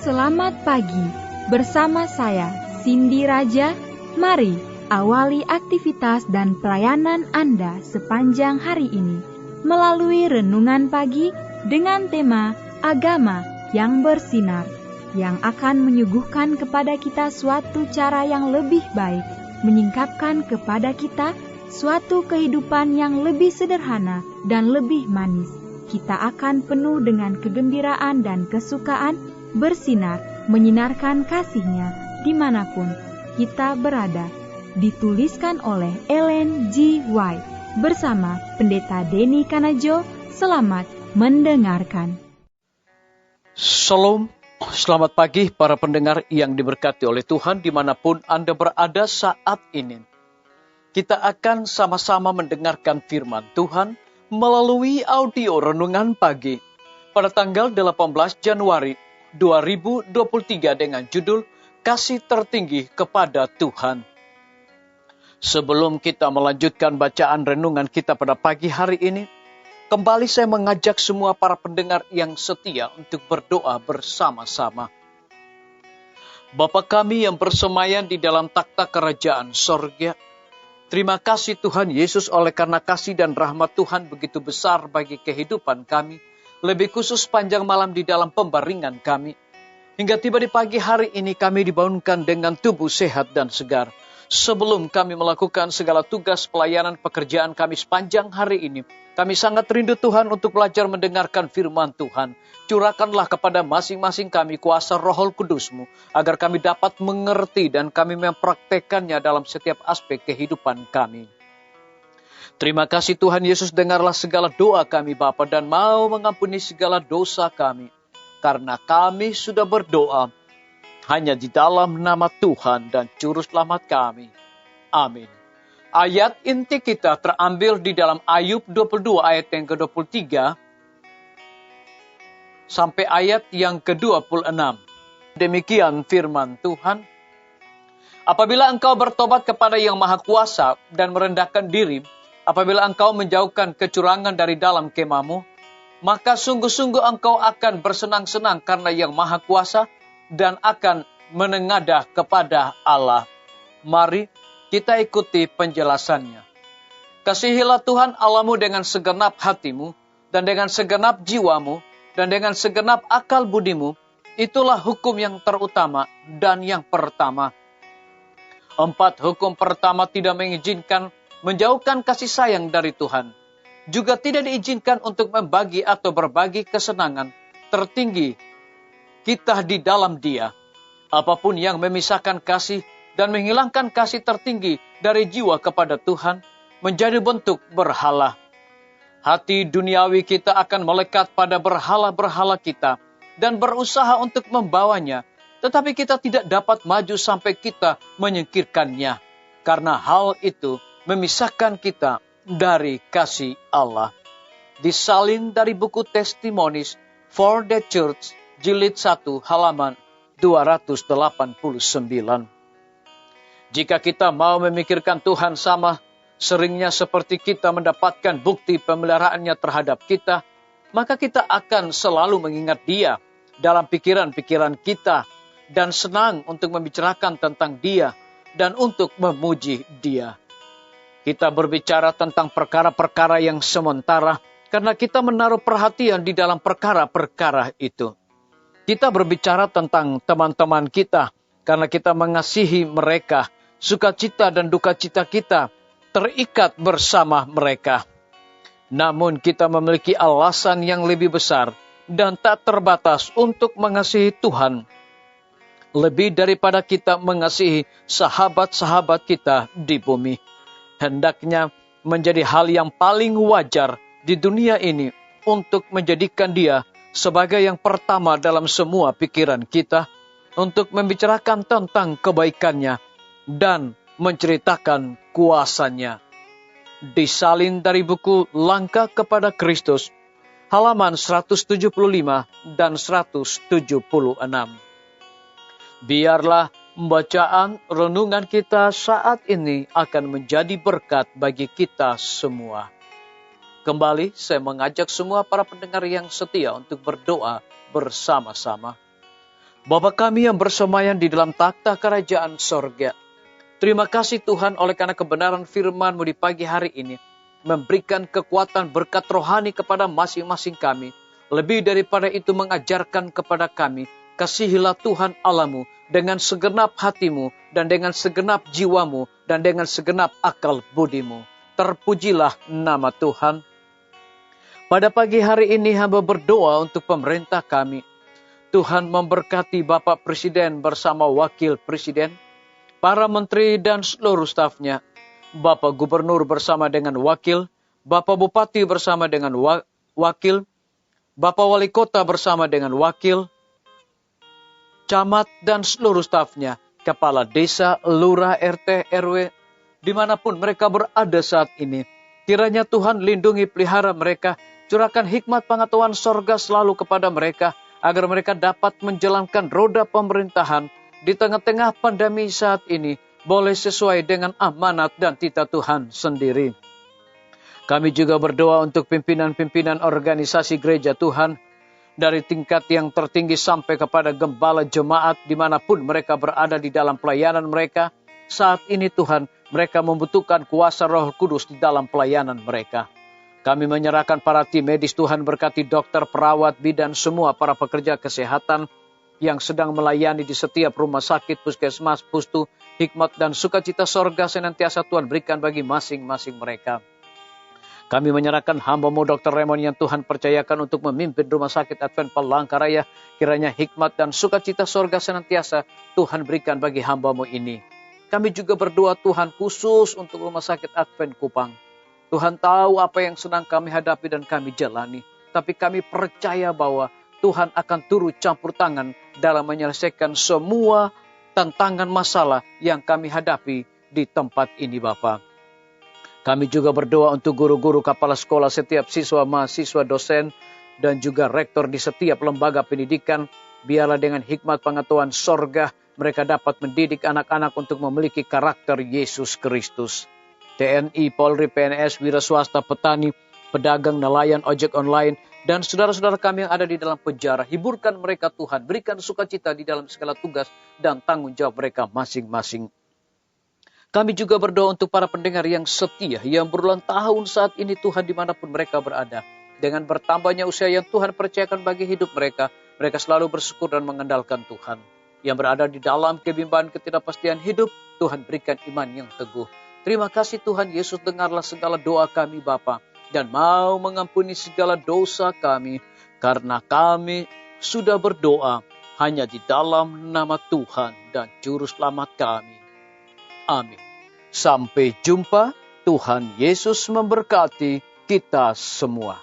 Selamat pagi, bersama saya Cindy Raja. Mari awali aktivitas dan pelayanan Anda sepanjang hari ini melalui renungan pagi dengan tema agama yang bersinar, yang akan menyuguhkan kepada kita suatu cara yang lebih baik, menyingkapkan kepada kita suatu kehidupan yang lebih sederhana dan lebih manis. Kita akan penuh dengan kegembiraan dan kesukaan, bersinar, menyinarkan kasih-Nya dimanapun kita berada. Dituliskan oleh Ellen G. White bersama Pendeta Denny Kanajo. Selamat mendengarkan. Shalom, selamat pagi para pendengar yang diberkati oleh Tuhan dimanapun Anda berada saat ini. Kita akan sama-sama mendengarkan firman Tuhan melalui audio renungan pagi pada tanggal 18 Januari 2023 dengan judul Kasih Tertinggi kepada Tuhan. Sebelum kita melanjutkan bacaan renungan kita pada pagi hari ini, kembali saya mengajak semua para pendengar yang setia untuk berdoa bersama-sama. Bapa kami yang bersemayam di dalam takhta kerajaan sorga, terima kasih Tuhan Yesus oleh karena kasih dan rahmat Tuhan begitu besar bagi kehidupan kami, lebih khusus panjang malam di dalam pembaringan kami. Hingga tiba di pagi hari ini kami dibangunkan dengan tubuh sehat dan segar. Sebelum kami melakukan segala tugas pelayanan pekerjaan kami sepanjang hari ini, kami sangat rindu Tuhan untuk belajar mendengarkan firman Tuhan. Curahkanlah kepada masing-masing kami kuasa Roh Kudus-Mu, agar kami dapat mengerti dan kami mempraktekannya dalam setiap aspek kehidupan kami. Terima kasih Tuhan Yesus, dengarlah segala doa kami Bapa dan mau mengampuni segala dosa kami. Karena kami sudah berdoa hanya di dalam nama Tuhan dan Juru Selamat kami. Amin. Ayat inti kita terambil di dalam Ayub 22 ayat yang ke-23 sampai ayat yang ke-26. Demikian firman Tuhan. Apabila engkau bertobat kepada Yang Maha Kuasa dan merendahkan diri, apabila engkau menjauhkan kecurangan dari dalam kemahmu, maka sungguh-sungguh engkau akan bersenang-senang karena Yang Maha Kuasa dan akan menengadah kepada Allah. Mari kita ikuti penjelasannya. Kasihilah Tuhan Allahmu dengan segenap hatimu, dan dengan segenap jiwamu, dan dengan segenap akal budimu. Itulah hukum yang terutama dan yang pertama. 4 hukum pertama tidak mengizinkan menjauhkan kasih sayang dari Tuhan. Juga tidak diizinkan untuk membagi atau berbagi kesenangan tertinggi kita di dalam Dia. Apapun yang memisahkan kasih dan menghilangkan kasih tertinggi dari jiwa kepada Tuhan menjadi bentuk berhala. Hati duniawi kita akan melekat pada berhala-berhala kita dan berusaha untuk membawanya, tetapi kita tidak dapat maju sampai kita menyingkirkannya, karena hal itu memisahkan kita dari kasih Allah. Disalin dari buku Testimonies for the Church, jilid 1, halaman 289. Jika kita mau memikirkan Tuhan sama seringnya seperti kita mendapatkan bukti pemeliharaannya terhadap kita, maka kita akan selalu mengingat Dia dalam pikiran-pikiran kita dan senang untuk membicarakan tentang Dia dan untuk memuji Dia. Kita berbicara tentang perkara-perkara yang sementara karena kita menaruh perhatian di dalam perkara-perkara itu. Kita berbicara tentang teman-teman kita karena kita mengasihi mereka. Sukacita dan dukacita kita terikat bersama mereka. Namun kita memiliki alasan yang lebih besar dan tak terbatas untuk mengasihi Tuhan, lebih daripada kita mengasihi sahabat-sahabat kita di bumi. Hendaknya menjadi hal yang paling wajar di dunia ini untuk menjadikan Dia sebagai yang pertama dalam semua pikiran kita, untuk membicarakan tentang kebaikannya dan menceritakan kuasanya. Disalin dari buku Langkah kepada Kristus, halaman 175 dan 176. Biarlah bacaan renungan kita saat ini akan menjadi berkat bagi kita semua. Kembali saya mengajak semua para pendengar yang setia untuk berdoa bersama-sama. Bapa kami yang bersemayam di dalam takhta kerajaan sorga. Terima kasih Tuhan oleh karena kebenaran firman-Mu di pagi hari ini. Memberikan kekuatan berkat rohani kepada masing-masing kami. Lebih daripada itu mengajarkan kepada kami. Kasihilah Tuhan Allah-Mu dengan segenap hatimu dan dengan segenap jiwamu dan dengan segenap akal budimu. Terpujilah nama Tuhan. Pada pagi hari ini hamba berdoa untuk pemerintah kami. Tuhan memberkati Bapak Presiden bersama Wakil Presiden, para menteri dan seluruh stafnya, Bapak Gubernur bersama dengan wakil, Bapak Bupati bersama dengan wakil, Bapak Wali Kota bersama dengan wakil, camat dan seluruh stafnya, kepala desa, lurah, RT, RW, dimanapun mereka berada saat ini. Kiranya Tuhan lindungi pelihara mereka, curahkan hikmat pengetahuan sorga selalu kepada mereka, agar mereka dapat menjalankan roda pemerintahan di tengah-tengah pandemi saat ini, boleh sesuai dengan amanat dan titah Tuhan sendiri. Kami juga berdoa untuk pimpinan-pimpinan organisasi gereja Tuhan, dari tingkat yang tertinggi sampai kepada gembala jemaat dimanapun mereka berada di dalam pelayanan mereka. Saat ini Tuhan, mereka membutuhkan kuasa Roh Kudus di dalam pelayanan mereka. Kami menyerahkan para tim medis, Tuhan berkati dokter, perawat, bidan, semua para pekerja kesehatan yang sedang melayani di setiap rumah sakit, puskesmas, pustu, hikmat dan sukacita sorga senantiasa Tuhan berikan bagi masing-masing mereka. Kami menyerahkan hamba-Mu Dr. Raymond yang Tuhan percayakan untuk memimpin rumah sakit Advent Palangkaraya. Kiranya hikmat dan sukacita sorga senantiasa Tuhan berikan bagi hamba-Mu ini. Kami juga berdoa Tuhan khusus untuk rumah sakit Advent Kupang. Tuhan tahu apa yang sedang kami hadapi dan kami jalani. Tapi kami percaya bahwa Tuhan akan turut campur tangan dalam menyelesaikan semua tantangan masalah yang kami hadapi di tempat ini Bapa. Kami juga berdoa untuk guru-guru, kepala sekolah, setiap siswa, mahasiswa, dosen, dan juga rektor di setiap lembaga pendidikan. Biarlah dengan hikmat pengetahuan sorga mereka dapat mendidik anak-anak untuk memiliki karakter Yesus Kristus. TNI, Polri, PNS, wira swasta, petani, pedagang, nelayan, ojek online, dan saudara-saudara kami yang ada di dalam penjara. Hiburkan mereka Tuhan, berikan sukacita di dalam segala tugas dan tanggung jawab mereka masing-masing. Kami juga berdoa untuk para pendengar yang setia, yang berulang tahun saat ini Tuhan dimanapun mereka berada. Dengan bertambahnya usia yang Tuhan percayakan bagi hidup mereka, mereka selalu bersyukur dan mengandalkan Tuhan. Yang berada di dalam kebimbangan ketidakpastian hidup, Tuhan berikan iman yang teguh. Terima kasih Tuhan Yesus, dengarlah segala doa kami Bapa, dan mau mengampuni segala dosa kami, karena kami sudah berdoa hanya di dalam nama Tuhan dan Juru Selamat kami. Amin. Sampai jumpa, Tuhan Yesus memberkati kita semua.